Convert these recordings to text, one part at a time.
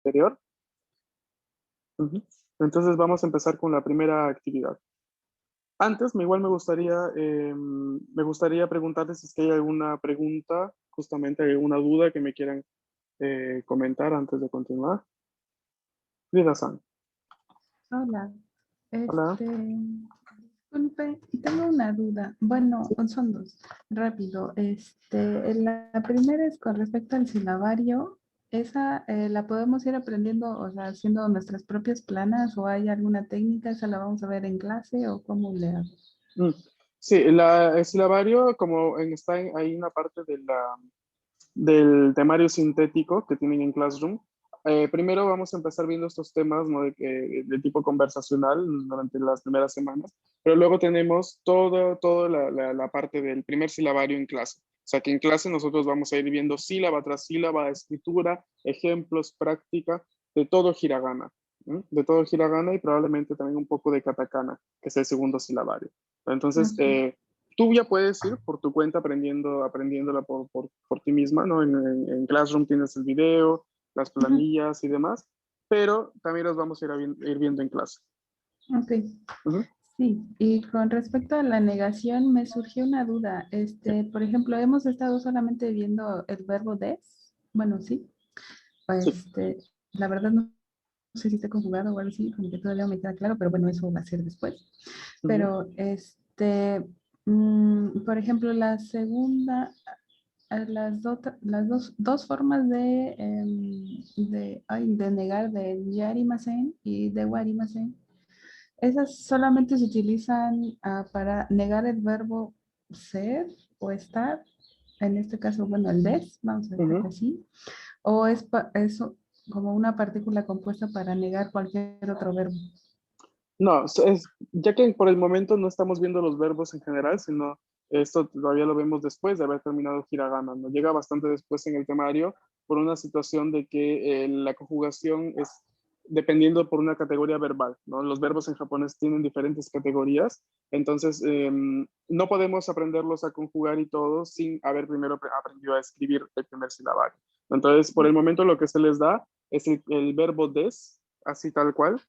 anterior. Entonces vamos a empezar con la primera actividad. Antes, igual me gustaría preguntarles si es que hay alguna pregunta, justamente alguna duda que me quieran comentar antes de continuar. Frida-san. Hola, Hola. disculpe, tengo una duda. Bueno, son dos. Rápido. La primera es con respecto al silabario. ¿Esa la podemos ir aprendiendo, o sea, haciendo nuestras propias planas o hay alguna técnica? ¿Esa la vamos a ver en clase o cómo le hago? Mm, Sí, el silabario, como ahí una parte del temario sintético que tienen en Classroom. Primero vamos a empezar viendo estos temas, ¿no? De tipo conversacional durante las primeras semanas, pero luego tenemos toda la parte del primer silabario en clase. O sea que en clase nosotros vamos a ir viendo sílaba tras sílaba, escritura, ejemplos, práctica, de todo hiragana. De todo hiragana y probablemente también un poco de katakana, que es el segundo silabario. Entonces, Ok. tú ya puedes ir por tu cuenta aprendiéndola por ti misma, ¿no? En Classroom tienes el video, las Ujú. planillas y demás, pero también los vamos a ir viendo en clase. Ok. Ujú. Sí, y con respecto a la negación, me surgió una duda. Por ejemplo, hemos estado solamente viendo el verbo des. Bueno, sí. Sí. La verdad no sé si está conjugado o algo así, como que todavía no me queda claro, pero bueno, eso va a ser después. Ujú. Pero, por ejemplo, la segunda, dos formas de negar de yarimasen y de warimasen. Esas solamente se utilizan para negar el verbo ser o estar, en este caso, bueno, el des, vamos a decirlo Ujú. así, o es como una partícula compuesta para negar cualquier otro verbo. No, ya que por el momento no estamos viendo los verbos en general, sino esto todavía lo vemos después de haber terminado hiragana, ¿no? Llega bastante después en el temario por una situación de que la conjugación es dependiendo por una categoría verbal, ¿no? Los verbos en japonés tienen diferentes categorías, entonces no podemos aprenderlos a conjugar y todo sin haber primero aprendido a escribir el primer silabario. Entonces, por el momento lo que se les da es el verbo des, así tal cual,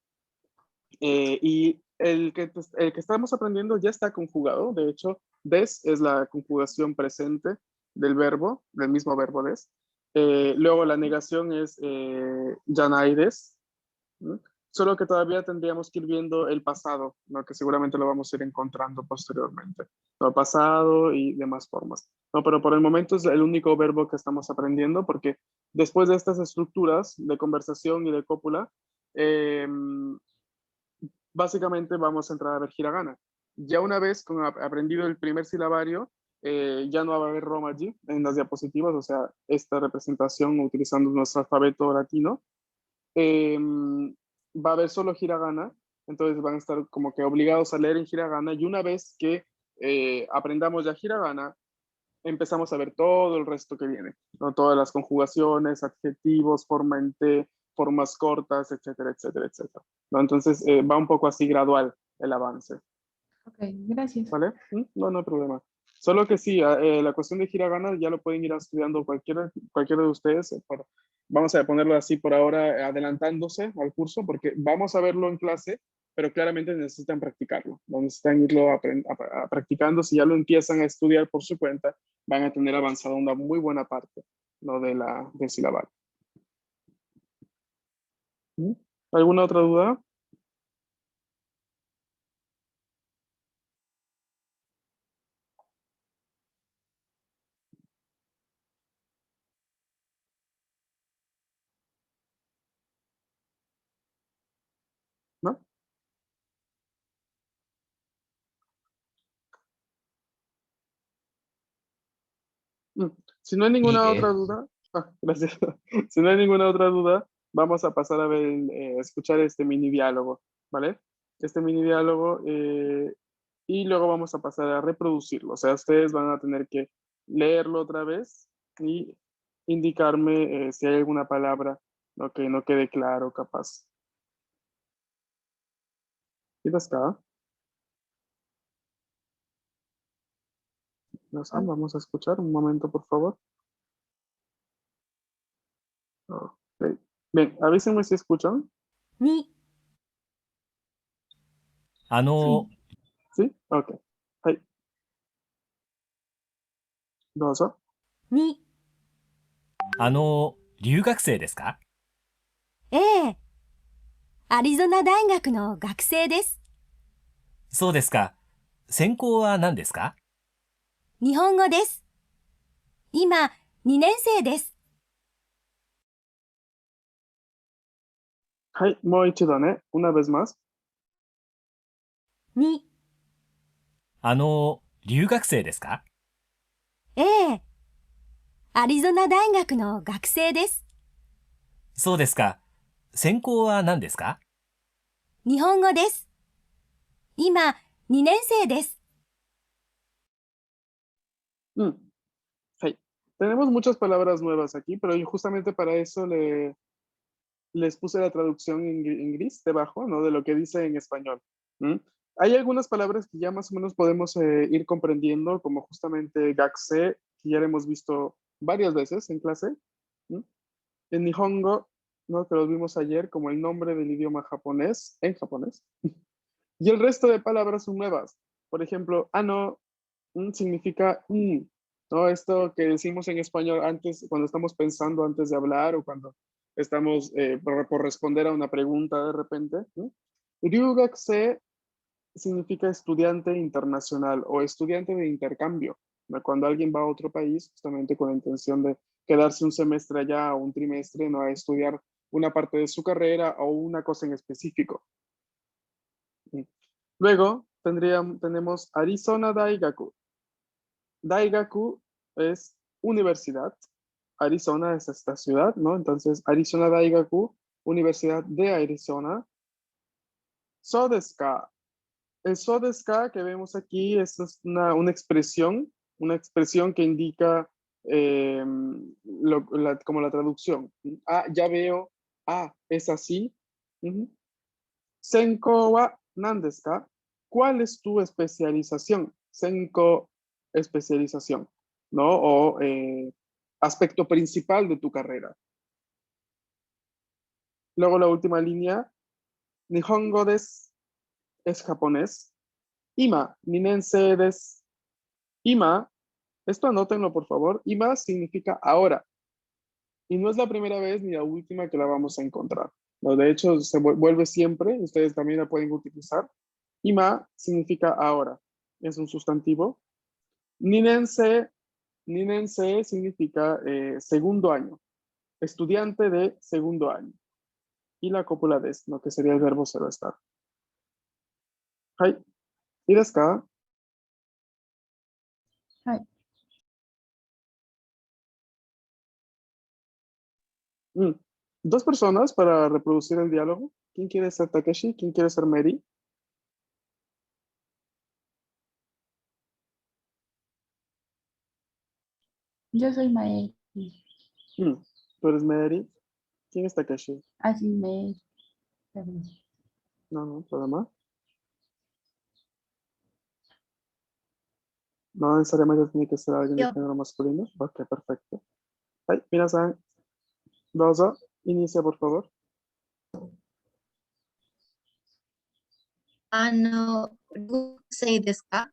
y el que estamos aprendiendo ya está conjugado. De hecho, des es la conjugación presente del mismo verbo des. Luego la negación es yanai des, ¿no? Solo que todavía tendríamos que ir viendo el pasado, ¿no? Que seguramente lo vamos a ir encontrando posteriormente. El pasado y demás formas. No, pero por el momento es el único verbo que estamos aprendiendo porque después de estas estructuras de conversación y de cópula, eh, básicamente vamos a entrar a ver hiragana. Ya una vez con aprendido el primer silabario, ya no va a haber romaji en las diapositivas, o sea, esta representación utilizando nuestro alfabeto latino. Va a haber solo hiragana, entonces van a estar como que obligados a leer en hiragana y una vez que aprendamos ya hiragana, empezamos a ver todo el resto que viene, ¿no? Todas las conjugaciones, adjetivos, forma en T, formas cortas, etcétera, etcétera, etcétera, ¿no? Entonces va un poco así gradual el avance, Ok, gracias. ¿vale? No, no hay problema. Solo que sí, la cuestión de hiragana ya lo pueden ir estudiando cualquiera de ustedes. Vamos a ponerlo así por ahora, adelantándose al curso, porque vamos a verlo en clase, pero claramente necesitan practicarlo. Necesitan irlo practicando. Si ya lo empiezan a estudiar por su cuenta, van a tener avanzado una muy buena parte, ¿no? Del silabario. ¿Mm? ¿Alguna otra duda? ¿No? Mm. Si no hay ninguna otra Miguel. duda, gracias. Si no hay ninguna otra duda, vamos a pasar a ver, escuchar este mini diálogo, ¿vale? Este mini diálogo y luego vamos a pasar a reproducirlo. O sea, ustedes van a tener que leerlo otra vez y indicarme si hay alguna palabra, ¿no? Que no quede claro, capaz. ¿Sí está? No sé, Oh, vamos a escuchar un momento, por favor. Ok. Bien, avísenme si escuchan. に、Sí. ¿Sí? Ok. はい。どうぞ。に、留学生ですか？ええ、アリゾナ大学の学生です。そうですか。専攻は何ですか？日本語です。今、2年生です。はい、もう一度ね。una vez más。に、留学生ですか？ええ、アリゾナ大学の学生です。そうですか。専攻は何ですか？日本語です。今、2年生です。Mm, hey. Tenemos muchas palabras nuevas aquí, pero yo justamente para eso les puse la traducción en gris debajo, ¿no? De lo que dice en español. ¿Mm? Hay algunas palabras que ya más o menos podemos ir comprendiendo, como justamente gakusei, que ya lo hemos visto varias veces en clase. ¿Mm? En Nihongo, ¿no? Que los vimos ayer como el nombre del idioma japonés, en japonés. Y el resto de palabras son nuevas. Por ejemplo, ano significa ¿no? Esto que decimos en español antes, cuando estamos pensando antes de hablar o cuando estamos por responder a una pregunta de repente. ¿No? Ryugakse significa estudiante internacional o estudiante de intercambio, ¿no? Cuando alguien va a otro país justamente con la intención de quedarse un semestre allá o un trimestre, ¿no? A estudiar una parte de su carrera o una cosa en específico. Luego tenemos Arizona Daigaku. Daigaku es universidad. Arizona es esta ciudad, ¿no? Entonces, Arizona Daigaku, Universidad de Arizona. Sodeska. El sodeska que vemos aquí es una expresión que indica como la traducción. Ah, ya veo. Ah, es así. Ujú. Senko wa nan desu ka? ¿Cuál es tu especialización? Senko, especialización, ¿no? O aspecto principal de tu carrera. Luego la última línea, Nihongo desu, es japonés. Ima, ninensei desu. Ima, esto anótenlo por favor. Ima significa ahora. Y no es la primera vez ni la última que la vamos a encontrar. No, de hecho, se vuelve siempre. Ustedes también la pueden utilizar. Ima significa ahora. Es un sustantivo. Ninense, ninense significa segundo año. Estudiante de segundo año. Y la cópula des, ¿no? Que sería el verbo ser o estar. Hai. ¿Y desu ka? はい。Mm. Dos personas para reproducir el diálogo. ¿Quién quiere ser Takeshi? ¿Quién quiere ser Mary? Yo soy Mae. Tú eres Mary. ¿Quién es Takeshi? Así me. Perdón. No, no, problema. No necesariamente tiene que ser alguien de Yo. género masculino. Ok, perfecto. Hai, minasan, dozo, inicia por favor. 留学生ですか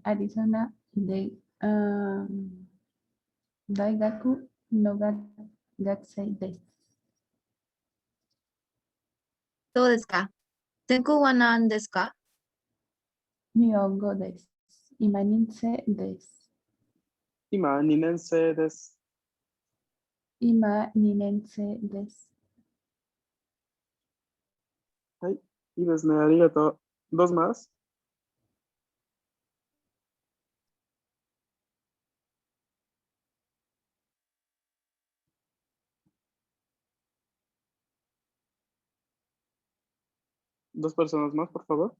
？Arizona de Daigaku no Gakusei desu. そうですか。専攻は何ですか？ Nihongo desu. Imaninse desu. Ima, ninense desu. Ima ninense desu. Hai, y desu ne, arigato. Dos más. Dos personas más, por favor.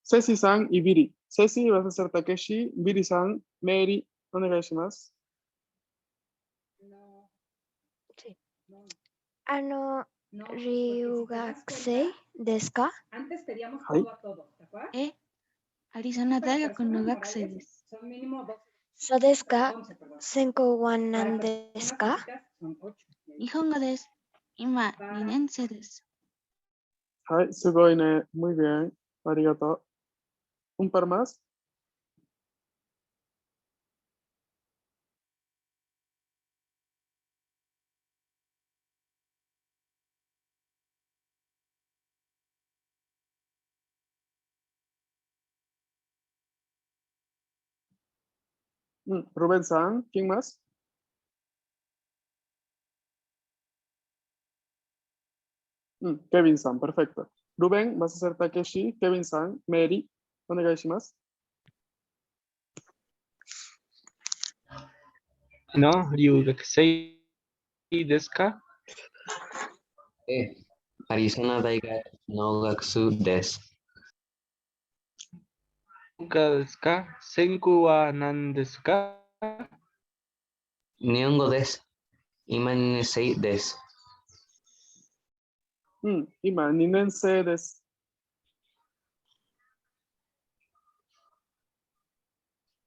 Ceci-san y Viri. Ceci, vas a ser Takeshi. Viri-san, Mary, onegaishimasu. 留学生ですか？はい。アリゾナ大学の学生です。そうですか。専攻は何ですか？日本語です。今、2年生です。Ay, sugoine. Muy bien. Arigato. Un par más. Rubén San, ¿quién más? Kevin San, perfecto. Rubén, vas a hacer Takeshi, Kevin San, Mary, onegaishimasu. の留学生ですか？アリゾナ大学の学生です。文化ですか？専攻は何ですか？日本語です。今2年生です。Ima, ninense des.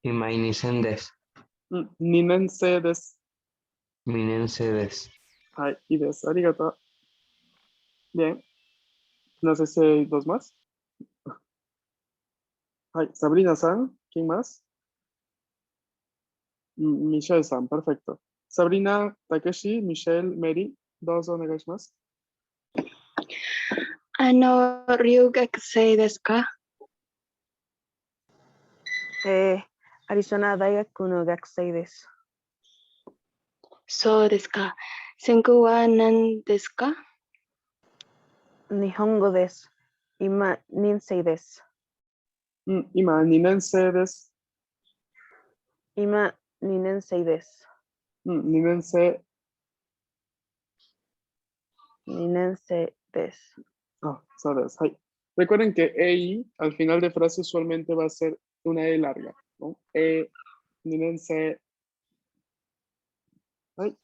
今2年生です。Ninense des. 2年生です。Ay, y des, arigato. Bien. No sé si hay dos más. Ay, Sabrina San, ¿quién más? Michelle San, perfecto. Sabrina, Takeshi, Michelle, Mary, dos onegaishimasu. 留学生ですか？アリゾナ大学の学生です。そうですか。専攻は何ですか？日本語です。今、2年生です。Ima, ninense des. 今、2年生です。Ninense. 2年生です。そうです。はい。Recuerden que EI al final de frase usualmente va a ser una E larga, ¿no? Ninense. Ay.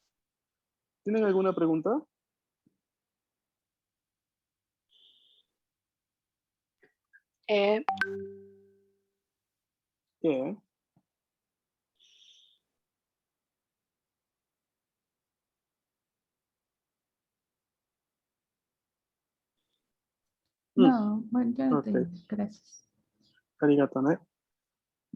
¿Tienen alguna pregunta? ¿Qué? No, bueno, ya no Ok. tengo. Gracias. Arigato, ¿no?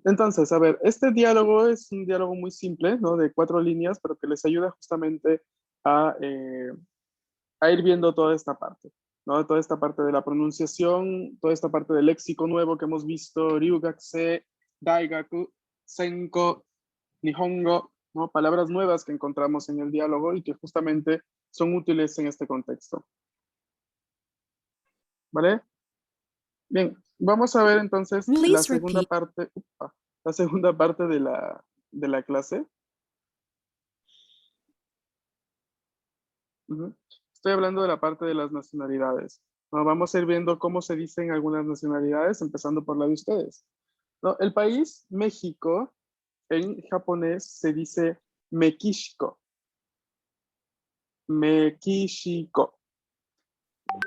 Entonces, a ver, este diálogo es un diálogo muy simple, ¿no? De 4 líneas, pero que les ayuda justamente a ir viendo toda esta parte, ¿no? Toda esta parte de la pronunciación, toda esta parte del léxico nuevo que hemos visto, ryugakusei, daigaku, senko, nihongo, ¿no? Palabras nuevas que encontramos en el diálogo y que justamente son útiles en este contexto. ¿Vale? Bien, vamos a ver entonces la segunda parte, la segunda parte de la clase. Estoy hablando de la parte de las nacionalidades. ¿No? Vamos a ir viendo cómo se dicen algunas nacionalidades, empezando por la de ustedes. ¿No? El país, México, en japonés se dice Mekishiko. Mekishiko.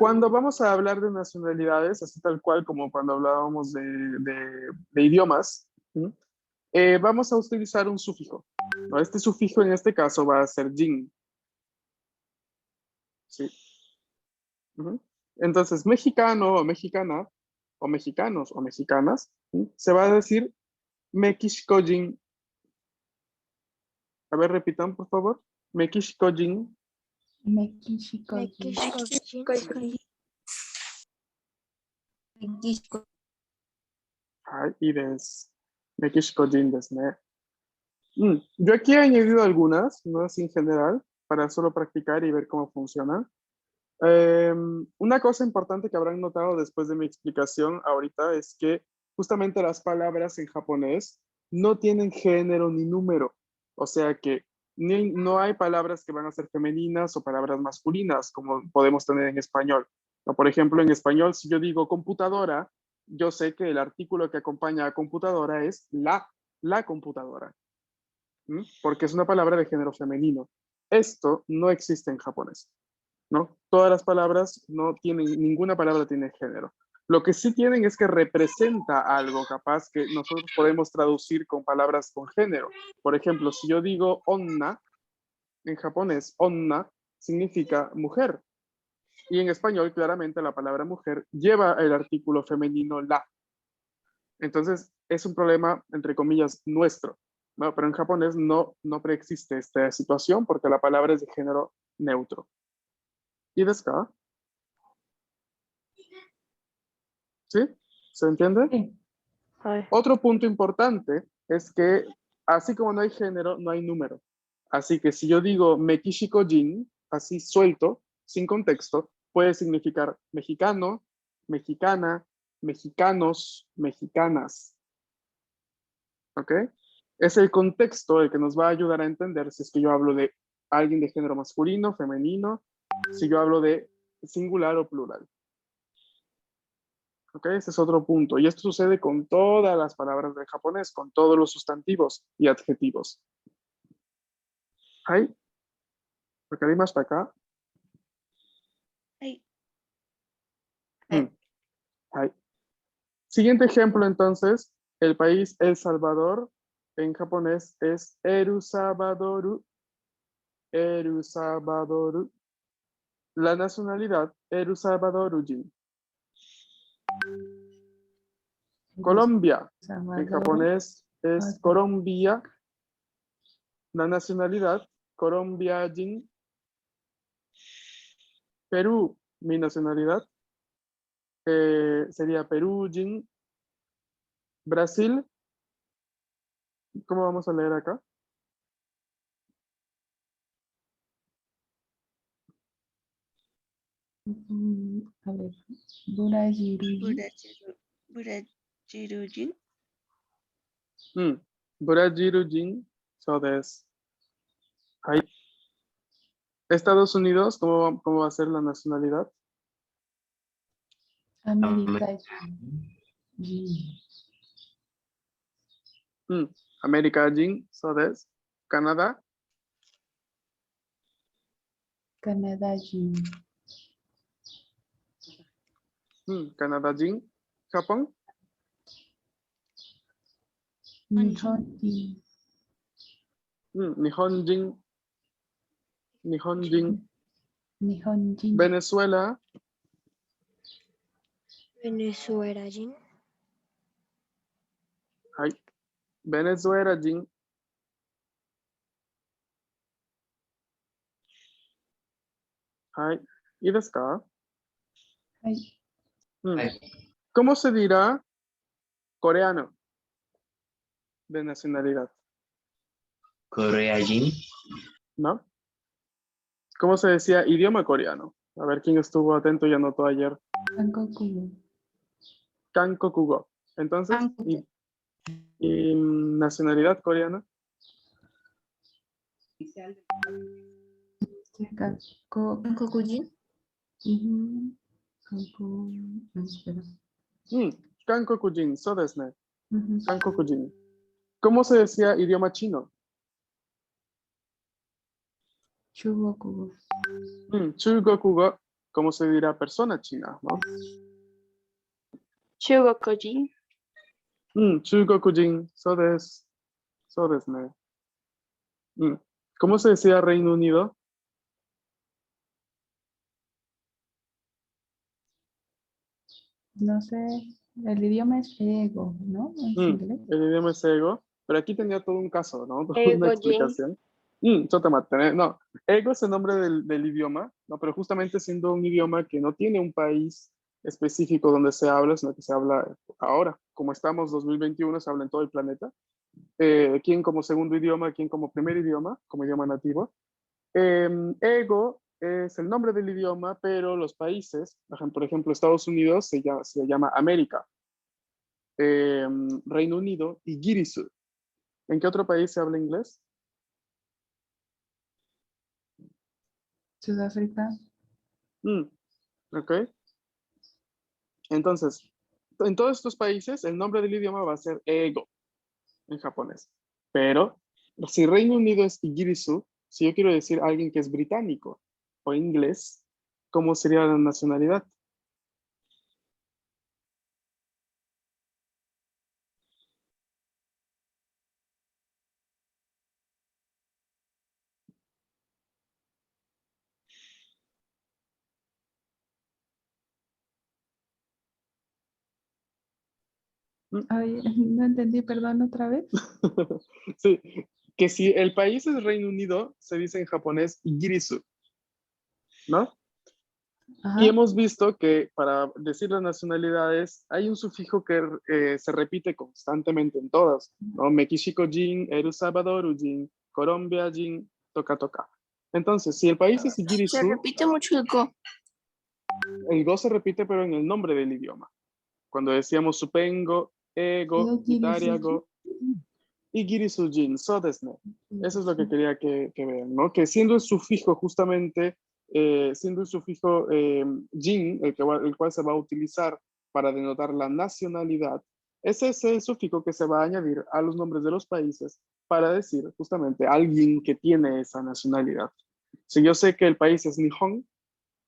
Cuando vamos a hablar de nacionalidades, así tal cual como cuando hablábamos de idiomas, vamos a utilizar un sufijo. ¿No? Este sufijo en este caso va a ser jin. ¿Sí? Entonces, mexicano o mexicana, o mexicanos o mexicanas, se va a decir Mekishikojin. A ver, repitan, por favor. Mekishikojin. Y des. Mekishikojin desu ne. Yo aquí he añadido algunas, no así en general, para solo practicar y ver cómo funcionan. Una cosa importante que habrán notado después de mi explicación ahorita es que justamente las palabras en japonés no tienen género ni número. O sea que no hay palabras que van a ser femeninas o palabras masculinas como podemos tener en español. O por ejemplo, en español, si yo digo computadora, yo sé que el artículo que acompaña a computadora es la computadora. Porque es una palabra de género femenino. Esto no existe en japonés, ¿no? Todas las palabras no tienen, ninguna palabra tiene género. Lo que sí tienen es que representa algo capaz que nosotros podemos traducir con palabras con género. Por ejemplo, si yo digo onna, en japonés, onna significa mujer. Y en español, claramente, la palabra mujer lleva el artículo femenino la. Entonces, es un problema, entre comillas, nuestro, ¿no? Pero en japonés no preexiste esta situación porque la palabra es de género neutro. ¿Y desu ka? ¿Sí? ¿Se entiende? Sí. Ay, Otro punto importante es que, así como no hay género, no hay número. Así que si yo digo Mekishiko-jin, así suelto, sin contexto, puede significar mexicano, mexicana, mexicanos, mexicanas. ¿Ok? Es el contexto el que nos va a ayudar a entender si es que yo hablo de alguien de género masculino, femenino, si yo hablo de singular o plural. ¿Ok? Ese es otro punto. Y esto sucede con todas las palabras del japonés, con todos los sustantivos y adjetivos. ¿Hay? ¿Hasta acá? Ay, ¿Hay? Siguiente ejemplo, entonces. El país El Salvador, en japonés, es Erusabadoru. Erusabadoru. La nacionalidad, Erusabadoru-jin. Colombia, en japonés es Colombia. La nacionalidad, Colombia-jin. Perú, mi nacionalidad, sería Perú-jin. Brasil, ¿cómo vamos a leer acá? A ver, Burajiruji. Burajirujin. Brasil-jin, so des. Ahí. Estados Unidos, ¿cómo va a ser la nacionalidad? América. América-jin, so des. Canadá, Canadá-jin. Canadá-jin. Japón, Nihon-jin. Nihon-jin. Nihon-jin. Nihon-jin. Venezuela, Venezuela-jin. ahí. Venezuela-jin. Ahí. ¿Y desu ka? Ay, ¿Cómo se dirá coreano de nacionalidad? Koreajin. ¿No? ¿Cómo se decía idioma coreano? A ver quién estuvo atento y anotó ayer. Hankoku. Kankokugo. Entonces, ¿y nacionalidad coreana? Kokujin. Espera. Kankokujin, so desu ne. Ujú. Kankokujin. ¿Cómo se decía idioma chino? Chugoku. Chugokugo. ¿Cómo se dirá persona china? ¿No? Chugokojin. Chugokujin, so desu. So desu ne. ¿Cómo se decía Reino Unido? No sé, el idioma es ego, ¿no? Es inglés. El idioma es ego, pero aquí tenía todo un caso, ¿no? Toda una Ego-jin. explicación. No, ego es el nombre del idioma, ¿no? Pero justamente siendo un idioma que no tiene un país específico donde se habla, sino que se habla ahora, como estamos 2021, se habla en todo el planeta. ¿Quién como segundo idioma, quién como primer idioma, como idioma nativo? Ego es el nombre del idioma, pero los países, por ejemplo, Estados Unidos se llama América. Reino Unido y Girisu. ¿En qué otro país se habla inglés? Sudáfrica. Ok. Entonces, en todos estos países el nombre del idioma va a ser ego en japonés. Pero si Reino Unido es Igirisu, si yo quiero decir alguien que es británico o inglés, ¿cómo sería la nacionalidad? Ay, no entendí, perdón, otra vez. Sí, que si el país es Reino Unido, se dice en japonés Igirisu, ¿no? Y Ajá. hemos visto que para decir las nacionalidades hay un sufijo que se repite constantemente en todas, ¿no? Mexico-jin, El Salvador-jin, Colombia-jin, toca. Entonces, si el país es Se Igirisu, repite mucho el go. el go se repite pero en el nombre del idioma. Cuando decíamos supengo, ego, itariago, Igirisu-jin, so desu ne. Eso es lo que quería que vean, ¿no? Que siendo el sufijo justamente, siendo el sufijo jin, el cual se va a utilizar para denotar la nacionalidad, ese es el sufijo que se va a añadir a los nombres de los países para decir justamente alguien que tiene esa nacionalidad. Si yo sé que el país es Nihon,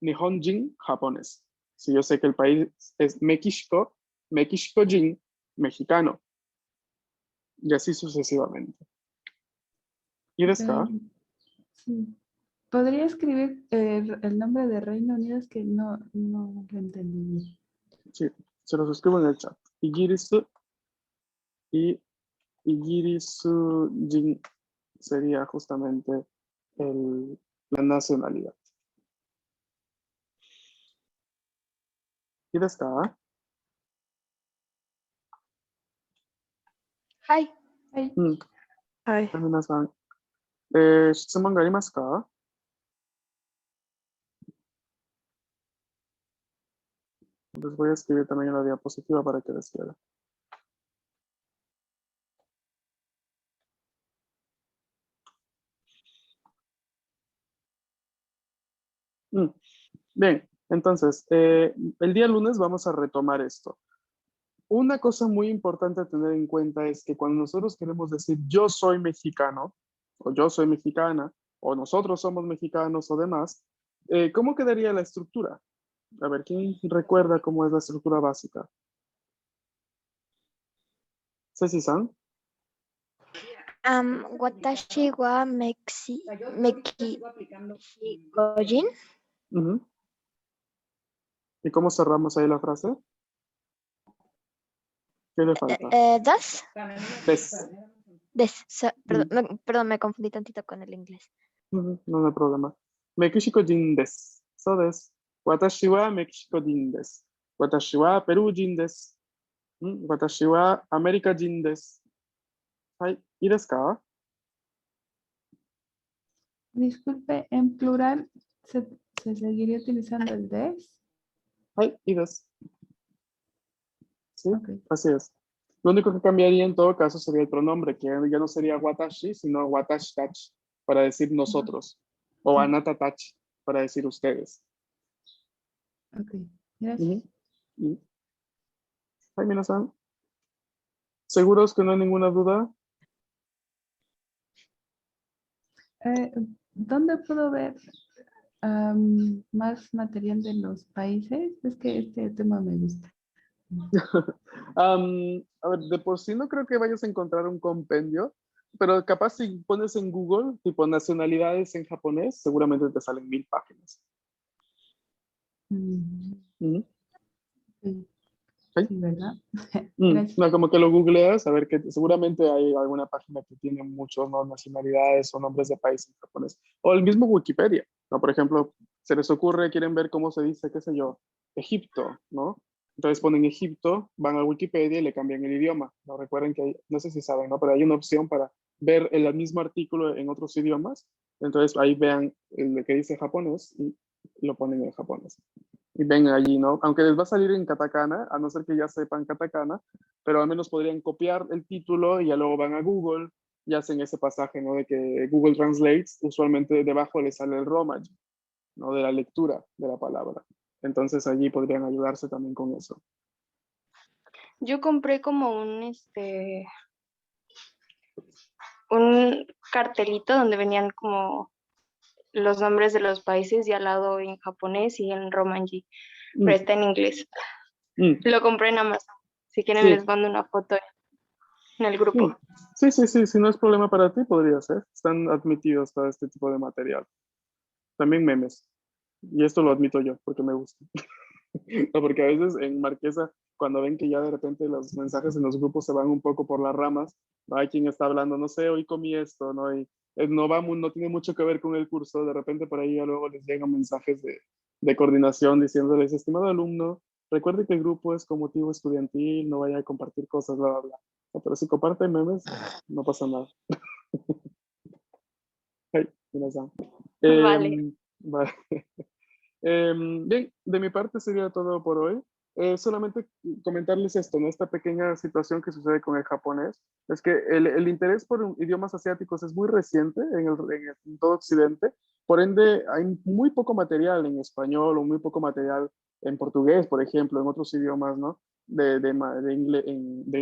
Nihonjin, japonés. Si yo sé que el país es México, México-jin, mexicano. Y así sucesivamente. ¿Y Ok, desca? sí. ¿Podría escribir el nombre de Reino Unido? Es que no lo entendí bien. Sí, se los escribo en el chat. Igirisu y Igirisu Jin sería justamente la nacionalidad. ¿Y desca? Hi. Ay, Ay, 皆さん、質問がありますか？Les voy a escribir también en la diapositiva para que les quede. Bien, entonces, el día lunes vamos a retomar esto. Una cosa muy importante a tener en cuenta es que cuando nosotros queremos decir yo soy mexicano, o yo soy mexicana, o nosotros somos mexicanos o demás, ¿cómo quedaría la estructura? A ver, ¿quién recuerda cómo es la estructura básica? Ceci-san. Watashi wa Mexicojin. Ujú. ¿Y cómo cerramos ahí la frase? ¿Qué le falta? Das. Des. Perdón, me confundí tantito con el inglés. Ujú, no hay problema. Mexiko-jin desu. So desu. Watashi wa Mexiko-jin desu. Watashi wa Peru-jin desu. Watashi wa America-jin desu. Hai, ¿y desu ka? disculpe, en plural se seguiría utilizando el des. Hai, ¿y desu? Sí, Ok. así es. Lo único que cambiaría en todo caso sería el pronombre, que ya no sería watashi, sino watashi tachi, para decir nosotros. O anata tachi, para decir ustedes. Ok, gracias. Ujú. Hai, minasan. ¿Seguros que no hay ninguna duda? ¿Dónde puedo ver más material de los países? Es que este tema me gusta. A ver, de por sí no creo que vayas a encontrar un compendio, pero capaz si pones en Google, tipo nacionalidades en japonés, seguramente te salen 1000 páginas. Ujú. Sí, ¿Sí? sí, ¿verdad? Gracias. No, como que lo googleas, a ver que seguramente hay alguna página que tiene muchos, ¿no? Nacionalidades o nombres de países en japonés. O el mismo Wikipedia, ¿no? Por ejemplo, se les ocurre, quieren ver cómo se dice, qué sé yo, Egipto, ¿no? Entonces ponen Egipto, van a Wikipedia y le cambian el idioma. ¿No? Recuerden que no sé si saben, ¿no? Pero hay una opción para ver el mismo artículo en otros idiomas. Entonces ahí vean el que dice japonés y lo ponen en japonés. Y ven allí, ¿no? Aunque les va a salir en katakana, a no ser que ya sepan katakana, pero al menos podrían copiar el título y ya luego van a Google y hacen ese pasaje, ¿no? De que Google Translates, usualmente debajo le sale el romaji, ¿no? De la lectura de la palabra. Entonces allí podrían ayudarse también con eso. Yo compré como un cartelito donde venían como los nombres de los países y al lado en japonés y en romanji, pero está en inglés. Lo compré en Amazon. Si quieren Sí. les mando una foto en el grupo. Sí, si no es problema para ti, podría ser. Están admitidos todo este tipo de material. También memes. Y esto lo admito yo, porque me gusta. No, porque a veces en Marquesa cuando ven que ya de repente los mensajes en los grupos se van un poco por las ramas, ¿no? Hay quien está hablando, no sé, hoy comí esto, ¿no? Y no tiene mucho que ver con el curso, de repente por ahí ya luego les llegan mensajes de coordinación diciéndoles, estimado alumno, recuerde que el grupo es con motivo estudiantil, no vaya a compartir cosas, bla, bla, bla. No, pero si comparten memes, no pasa nada. Ay, minasan. Vale. Vale. Bien, de mi parte sería todo por hoy. Solamente comentarles esto, ¿no? Esta pequeña situación que sucede con el japonés, es que el interés por idiomas asiáticos es muy reciente en todo Occidente, por ende hay muy poco material en español o muy poco material en portugués, por ejemplo, en otros idiomas, ¿no?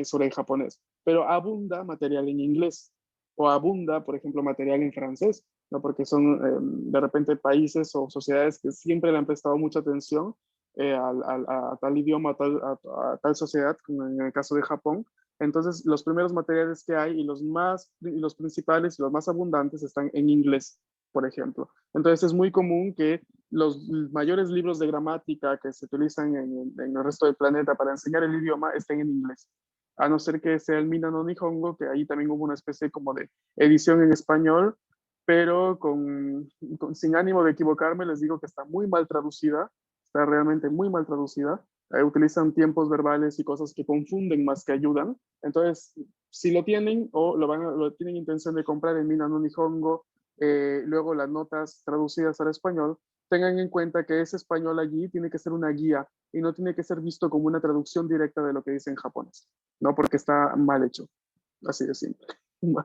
Sobre el japonés, pero abunda material en inglés o abunda, por ejemplo, material en francés, ¿no? Porque son de repente países o sociedades que siempre le han prestado mucha atención a tal idioma, a tal sociedad, como en el caso de Japón. Entonces, los primeros materiales que hay y los principales y los más abundantes están en inglés, por ejemplo. Entonces, es muy común que los mayores libros de gramática que se utilizan en el resto del planeta para enseñar el idioma estén en inglés. A no ser que sea el Mina no Nihongo, que ahí también hubo una especie como de edición en español, pero sin ánimo de equivocarme, les digo que está muy mal traducida, está realmente muy mal traducida. Utilizan tiempos verbales y cosas que confunden más que ayudan. Entonces, si lo tienen o lo tienen intención de comprar en Mina no Nihongo, luego las notas traducidas al español, tengan en cuenta que ese español allí tiene que ser una guía y no tiene que ser visto como una traducción directa de lo que dice en japonés, ¿no? Porque está mal hecho. Así de simple. Lo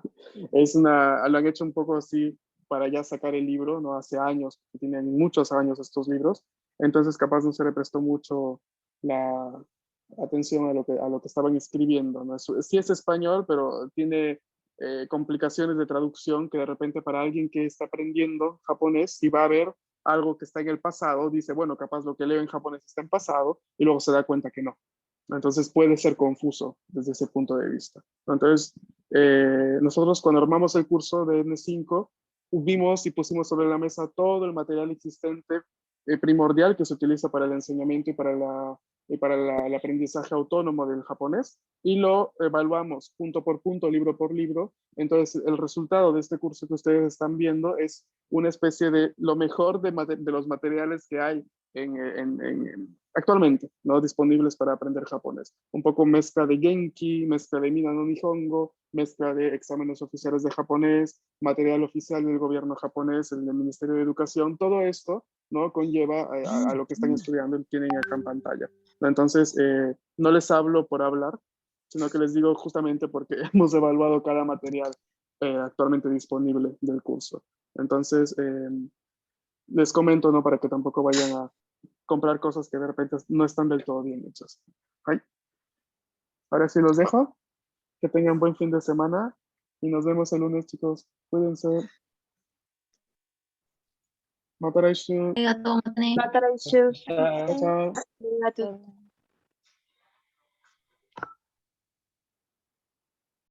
han hecho un poco así para ya sacar el libro, ¿no? Hace años, tienen muchos años estos libros, entonces capaz no se le prestó mucho la atención a lo que estaban escribiendo, ¿no? Sí es español, pero tiene complicaciones de traducción que de repente para alguien que está aprendiendo japonés, si va a ver algo que está en el pasado, dice, bueno, capaz lo que leo en japonés está en pasado, y luego se da cuenta que no. Entonces puede ser confuso desde ese punto de vista. Entonces, nosotros cuando armamos el curso de N5, vimos y pusimos sobre la mesa todo el material existente primordial que se utiliza para el enseñamiento y para el aprendizaje autónomo del japonés, y lo evaluamos punto por punto, libro por libro. Entonces, el resultado de este curso que ustedes están viendo es una especie de lo mejor de los materiales que hay actualmente, ¿no? Disponibles para aprender japonés. Un poco mezcla de Genki, mezcla de Mina no Nihongo, mezcla de exámenes oficiales de japonés, material oficial del gobierno japonés, el del Ministerio de Educación, todo esto, ¿no? Conlleva a lo que están estudiando y tienen acá en pantalla. Entonces, no les hablo por hablar, sino que les digo justamente porque hemos evaluado cada material actualmente disponible del curso. Entonces, les comento, ¿no? Para que tampoco vayan a comprar cosas que de repente no están del todo bien hechas. ¿Okay? Ahora sí los dejo. Que tengan buen fin de semana y nos vemos el lunes, chicos. Cuídense. Mata来週。 Arigatou, matane. Mataraishu. Chao, chao. Arigatou.